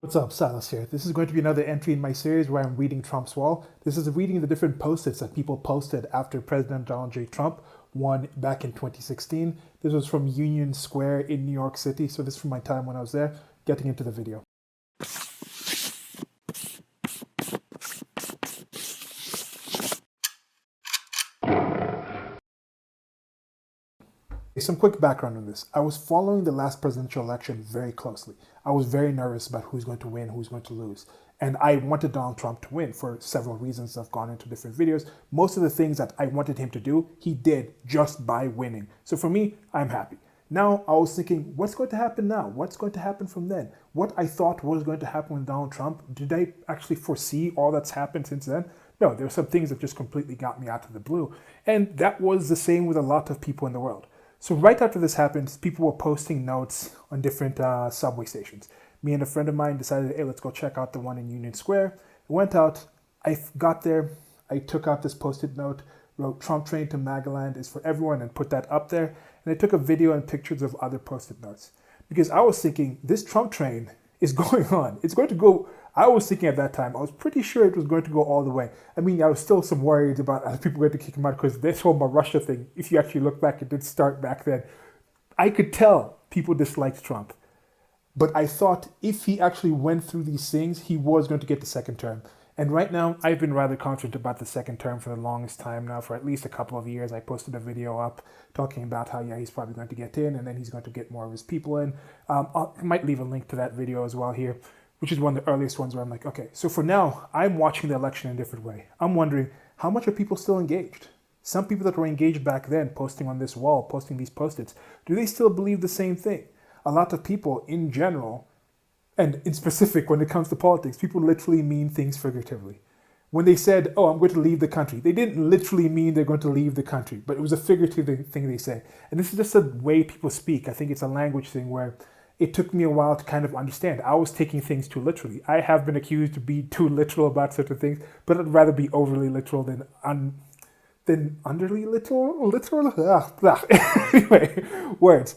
What's up, Silas here. This is going to be another entry in my series where I'm reading Trump's wall. This is reading the different post-its that people posted after President Donald J. Trump won back in 2016. This was from Union Square in New York City, so this is from my time when I was there. Getting into the video. Some quick background on this. I was following the last presidential election very closely. I was very nervous about who's going to win, who's going to lose. And I wanted Donald Trump to win for several reasons. I've gone into different videos. Most of the things that I wanted him to do, he did just by winning. So for me, I'm happy. Now I was thinking, what's going to happen now? What's going to happen from then? What I thought was going to happen with Donald Trump, did I actually foresee all that's happened since then? No, there are some things that just completely got me out of the blue. And that was the same with a lot of people in the world. So right after this happened, people were posting notes on different subway stations. Me and a friend of mine decided, hey, let's go check out the one in Union Square. I went out, got there, I took out this post-it note, wrote Trump train to Magaland is for everyone and put that up there. And I took a video and pictures of other post-it notes. Because I was thinking, this Trump train is going on. It's going to go, I was thinking at that time, I was pretty sure it was going to go all the way. I mean, I was still some worried about other people going to kick him out because this whole Russia thing, if you actually look back, it did start back then. I could tell people disliked Trump. But I thought if he actually went through these things, he was going to get the second term. And right now, I've been rather confident about the second term for the longest time now, for at least a couple of years. I posted a video up talking about how, yeah, he's probably going to get in, and then he's going to get more of his people in. I might leave a link to that video as well here, which is one of the earliest ones where I'm like, okay, so for now, I'm watching the election in a different way. I'm wondering, how much are people still engaged? Some people that were engaged back then, posting on this wall, posting these post-its, do they still believe the same thing? A lot of people in general, and in specific when it comes to politics, people literally mean things figuratively. When they said, oh, I'm going to leave the country, they didn't literally mean they're going to leave the country, but it was a figurative thing they say. And this is just a way people speak. I think it's a language thing where it took me a while to kind of understand. I was taking things too literally. I have been accused to be too literal about certain things, but I'd rather be overly literal than underly literal. Anyway, words.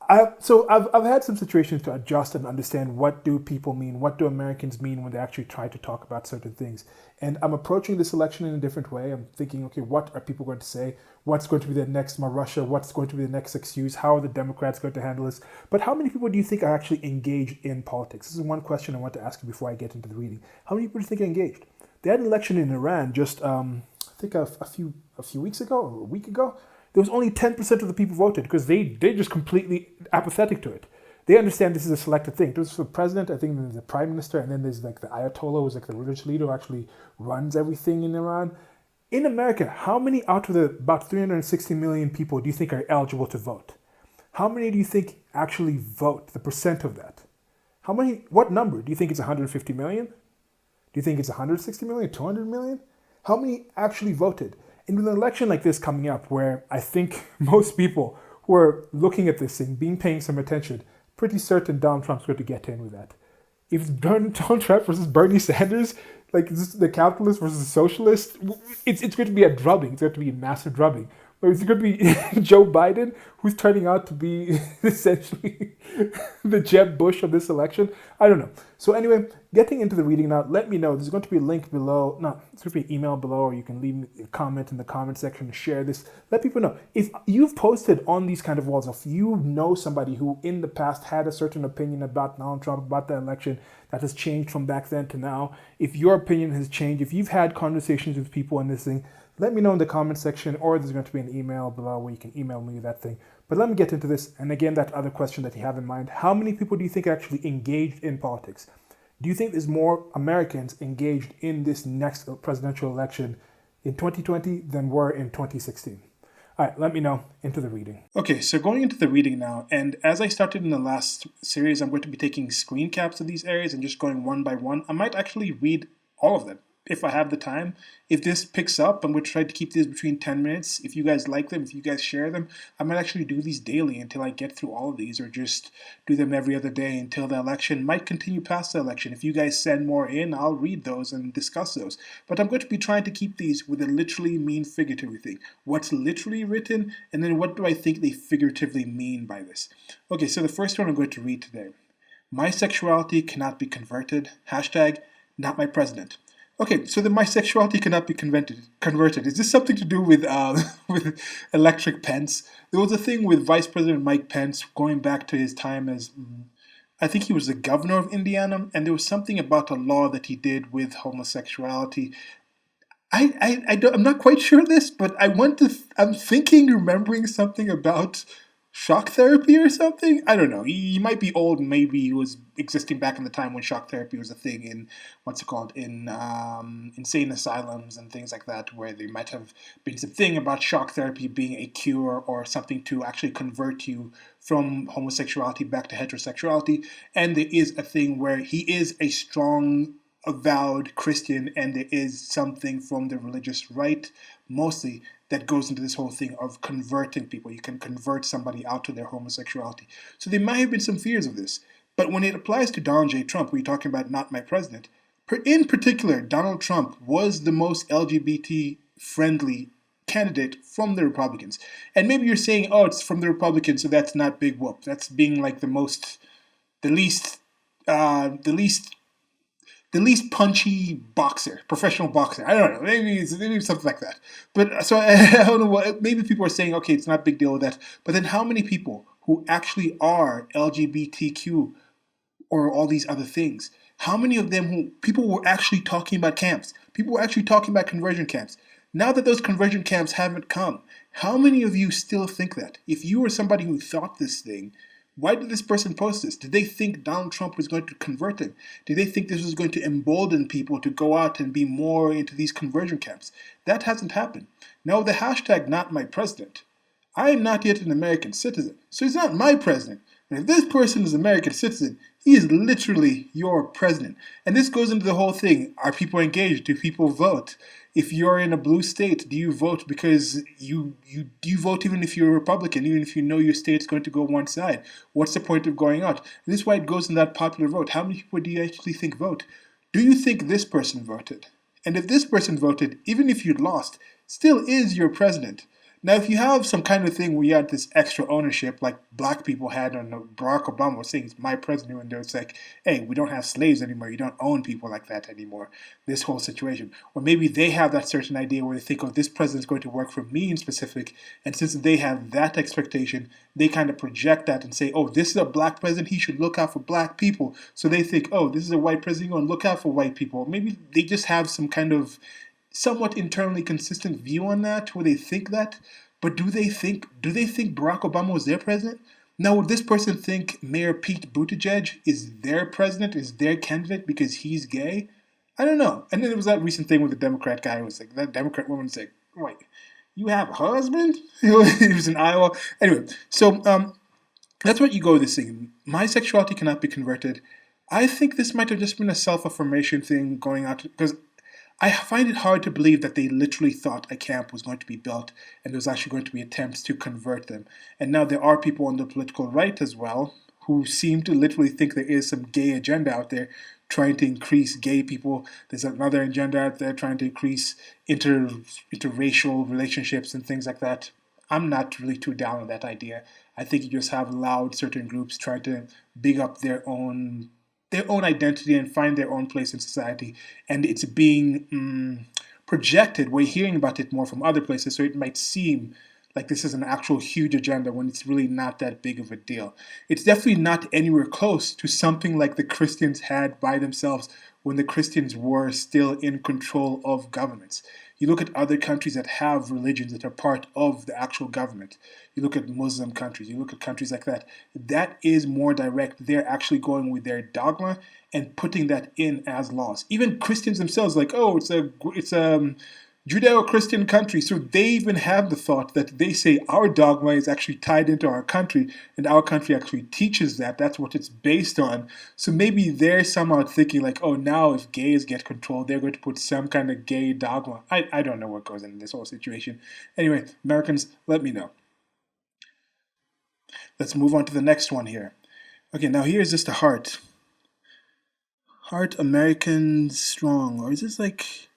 I've had some situations to adjust and understand what do people mean, what do Americans mean when they actually try to talk about certain things. And I'm approaching this election in a different way. I'm thinking, okay, what are people going to say? What's going to be the next Russia? What's going to be the next excuse? How are the Democrats going to handle this? But how many people do you think are actually engaged in politics? This is one question I want to ask you before I get into the reading. How many people do you think are engaged? They had an election in Iran just, I think a few weeks ago or a week ago. There was only 10% of the people voted because they're just completely apathetic to it. They understand this is a selected thing. There's the president, I think there's the prime minister, and then there's like the Ayatollah, who's like the religious leader who actually runs everything in Iran. In America, how many out of the about 360 million people do you think are eligible to vote? How many do you think actually vote, the percent of that? How many, what number? Do you think it's 150 million? Do you think it's 160 million, 200 million? How many actually voted? In an election like this coming up, where I think most people who are looking at this thing, paying some attention, pretty certain Donald Trump's going to get in with that. If it's Donald Trump versus Bernie Sanders, like this, the capitalist versus the socialist, it's going to be a drubbing. It's going to be a massive drubbing. Or is it going to be Joe Biden, who's turning out to be essentially the Jeb Bush of this election? I don't know. So anyway, getting into the reading now, let me know. There's going to be a link below. No, there's going to be an email below, or you can leave a comment in the comment section and share this. Let people know. If you've posted on these kind of walls, if you know somebody who in the past had a certain opinion about Donald Trump, about the election, that has changed from back then to now, if your opinion has changed, if you've had conversations with people on this thing, let me know in the comment section, or there's going to be an email below where you can email me that thing. But let me get into this. And again, that other question that you have in mind, how many people do you think are actually engaged in politics? Do you think there's more Americans engaged in this next presidential election in 2020 than were in 2016? All right, let me know. Into the reading. Okay, so going into the reading now, and as I started in the last series, I'm going to be taking screen caps of these areas and just going one by one. I might actually read all of them if I have the time. If this picks up, I'm going to try to keep these between 10 minutes. If you guys like them, if you guys share them, I might actually do these daily until I get through all of these, or just do them every other day until the election. Might continue past the election. If you guys send more in, I'll read those and discuss those. But I'm going to be trying to keep these with a literally mean figuratively thing. What's literally written, and then what do I think they figuratively mean by this? Okay, so the first one I'm going to read today. My sexuality cannot be converted. Hashtag not my president. Okay, so then my sexuality cannot be converted. Is this something to do with with Electric Pence? There was a thing with Vice President Mike Pence going back to his time as I think he was the governor of Indiana, and there was something about a law that he did with homosexuality. I'm not quite sure of this, but I'm thinking, remembering something about shock therapy or something. I don't know. He might be old, and maybe he was existing back in the time when shock therapy was a thing in what's it called in insane asylums and things like that, where there might have been some thing about shock therapy being a cure or something to actually convert you from homosexuality back to heterosexuality. And there is a thing where he is a strong avowed Christian, and there is something from the religious right, mostly, that goes into this whole thing of converting people. You can convert somebody out to their homosexuality. So there might have been some fears of this. But when it applies to Donald J. Trump, we're talking about not my president. In particular, Donald Trump was the most LGBT friendly candidate from the Republicans. And maybe you're saying, oh, it's from the Republicans, so that's not big whoop. That's being like the least, the least the least punchy boxer, professional boxer. I don't know. Maybe something like that. But so I don't know what. Maybe people are saying, okay, it's not a big deal with that. But then, how many people who actually are LGBTQ or all these other things? How many of them who people were actually talking about camps? People were actually talking about conversion camps. Now that those conversion camps haven't come, how many of you still think that? If you were somebody who thought this thing, why did this person post this? Did they think Donald Trump was going to convert them? Did they think this was going to embolden people to go out and be more into these conversion camps? That hasn't happened. Now, the hashtag not my president. I am not yet an American citizen, so he's not my president. And if this person is an American citizen, he is literally your president. And this goes into the whole thing. Are people engaged? Do people vote? If you're in a blue state, do you vote because do you vote even if you're a Republican, even if you know your state's going to go one side? What's the point of going out? And this is why it goes in that popular vote. How many people do you actually think vote? Do you think this person voted? And if this person voted, even if you'd lost, still is your president. Now, if you have some kind of thing where you had this extra ownership, like black people had on Barack Obama was saying, it's my president, and it's like, hey, we don't have slaves anymore. You don't own people like that anymore. This whole situation. Or maybe they have that certain idea where they think, oh, this president's going to work for me in specific. And since they have that expectation, they kind of project that and say, oh, this is a black president. He should look out for black people. So they think, oh, this is a white president. He's going to look out for white people. Or maybe they just have some kind of somewhat internally consistent view on that, where they think that. But do they think Barack Obama was their president? Now, would this person think Mayor Pete Buttigieg is their president, is their candidate because he's gay? I don't know. And then there was that recent thing with the Democrat guy who was like, that Democrat woman was like, wait, you have a husband? He was in Iowa. Anyway, so that's what you go with this thing. My sexuality cannot be converted. I think this might have just been a self-affirmation thing going out because I find it hard to believe that they literally thought a camp was going to be built and there was actually going to be attempts to convert them. And now there are people on the political right as well who seem to literally think there is some gay agenda out there trying to increase gay people. There's another agenda out there trying to increase interracial relationships and things like that. I'm not really too down on that idea. I think you just have loud certain groups trying to big up their own identity and find their own place in society. And it's being projected. We're hearing about it more from other places, so it might seem like this is an actual huge agenda when it's really not that big of a deal. It's definitely not anywhere close to something like the Christians had by themselves when the Christians were still in control of governments. You look at other countries that have religions that are part of the actual government. You look at Muslim countries, you look at countries like that. That is more direct. They're actually going with their dogma and putting that in as laws. Even Christians themselves, like, oh, it's a Judeo-Christian country, so they even have the thought that they say our dogma is actually tied into our country, and our country actually teaches that. That's what it's based on. So maybe they're somehow thinking like, oh, now if gays get control, they're going to put some kind of gay dogma. I don't know what goes into this whole situation. Anyway, Americans, let me know. Let's move on to the next one here. Okay, now here's just a heart. Heart Americans strong, or is this like?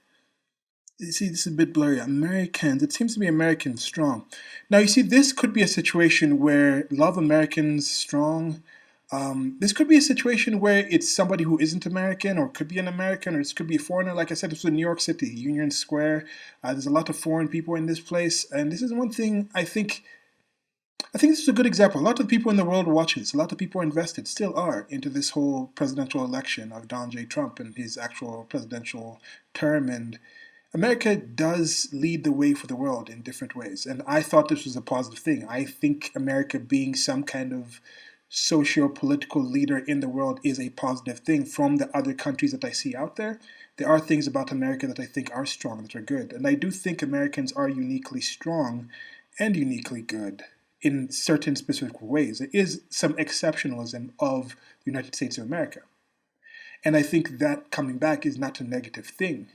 You see, this is a bit blurry. Americans. It seems to be Americans strong. Now, you see, this could be a situation where love Americans strong. This could be a situation where it's somebody who isn't American, or could be an American, or this could be a foreigner. Like I said, this was New York City, Union Square. There's a lot of foreign people in this place, and this is one thing I think. I think this is a good example. A lot of people in the world watch this. A lot of people are invested, still are, into this whole presidential election of Donald J. Trump and his actual presidential term. And America does lead the way for the world in different ways. And I thought this was a positive thing. I think America being some kind of socio-political leader in the world is a positive thing from the other countries that I see out there. There are things about America that I think are strong, that are good. And I do think Americans are uniquely strong and uniquely good in certain specific ways. There is some exceptionalism of the United States of America. And I think that coming back is not a negative thing.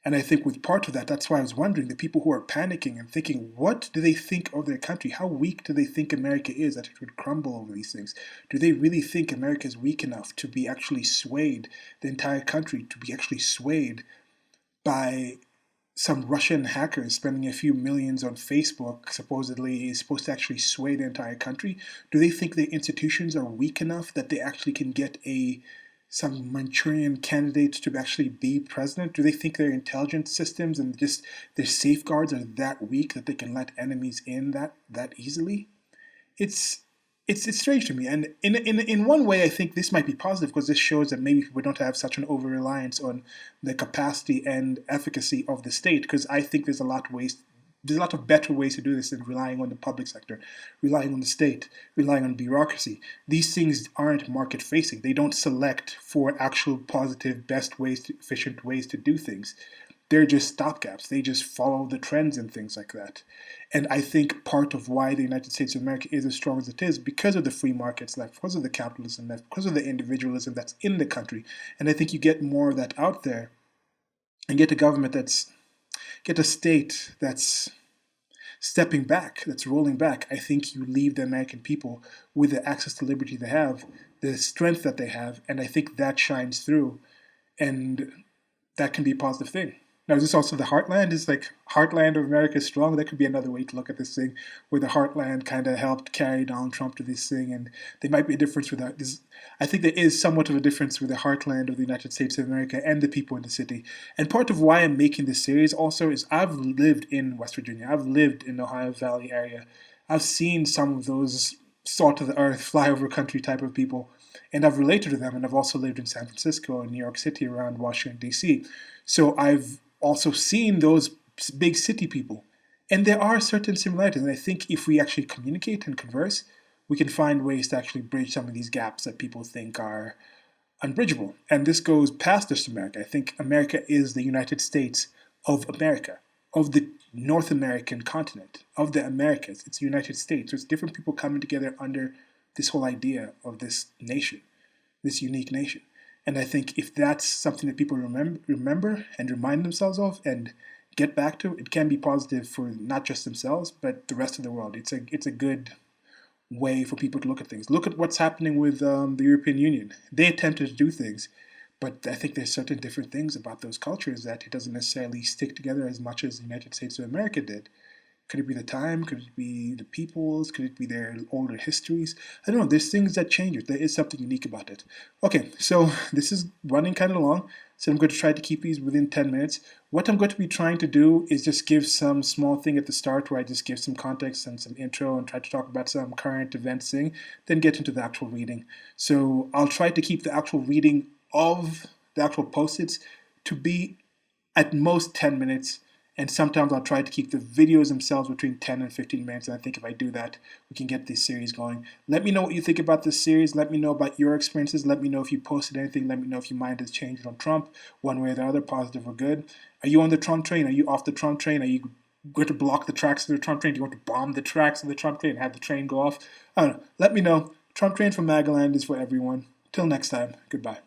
And I think with part of that, that's why I was wondering, the people who are panicking and thinking, what do they think of their country? How weak do they think America is that it would crumble over these things? Do they really think America is weak enough to be actually swayed, the entire country to be actually swayed by some Russian hackers spending a few millions on Facebook, supposedly is supposed to actually sway the entire country? Do they think their institutions are weak enough that they actually can get some Manchurian candidate to actually be president? Do they think their intelligence systems and just their safeguards are that weak that they can let enemies in that easily? It's it's strange to me, and in one way, I think this might be positive because this shows that maybe we don't have such an over reliance on the capacity and efficacy of the state. Because I think there's a lot of better ways to do this than relying on the public sector, relying on the state, relying on bureaucracy. These things aren't market facing. They don't select for actual positive, best ways, efficient ways to do things. They're just stopgaps. They just follow the trends and things like that. And I think part of why the United States of America is as strong as it is because of the free markets left, because of the capitalism left, because of the individualism that's in the country. And I think you get more of that out there and get a state that's stepping back, that's rolling back. I think you leave the American people with the access to liberty they have, the strength that they have, and I think that shines through. And that can be a positive thing. Now, is this also the heartland? Is like heartland of America strong? That could be another way to look at this thing, where the heartland kind of helped carry Donald Trump to this thing, and there might be a difference with that. I think there is somewhat of a difference with the heartland of the United States of America and the people in the city. And part of why I'm making this series also is I've lived in West Virginia. I've lived in the Ohio Valley area. I've seen some of those salt of the earth, flyover country type of people, and I've related to them. And I've also lived in San Francisco and New York City, around Washington, D.C. So I've also seen those big city people. And there are certain similarities. And I think if we actually communicate and converse, we can find ways to actually bridge some of these gaps that people think are unbridgeable. And this goes past just America. I think America is the United States of America, of the North American continent, of the Americas. It's the United States. So it's different people coming together under this whole idea of this nation, this unique nation. And I think if that's something that people remember and remind themselves of and get back to, it can be positive for not just themselves, but the rest of the world. It's a good way for people to look at things. Look at what's happening with the European Union. They attempted to do things, but I think there's certain different things about those cultures that it doesn't necessarily stick together as much as the United States of America did. Could it be the time? Could it be the peoples? Could it be their older histories? I don't know. There's things that change it. There is something unique about it. Okay, so this is running kind of long, so I'm going to try to keep these within 10 minutes. What I'm going to be trying to do is just give some small thing at the start where I just give some context and some intro and try to talk about some current events thing, then get into the actual reading. So I'll try to keep the actual reading of the actual post-its to be at most 10 minutes. And sometimes I'll try to keep the videos themselves between 10 and 15 minutes. And I think if I do that, we can get this series going. Let me know what you think about this series. Let me know about your experiences. Let me know if you posted anything. Let me know if your mind has changed on Trump, one way or the other, positive or good. Are you on the Trump train? Are you off the Trump train? Are you going to block the tracks of the Trump train? Do you want to bomb the tracks of the Trump train and have the train go off? I don't know. Let me know. Trump Train from Magaland is for everyone. Till next time, goodbye.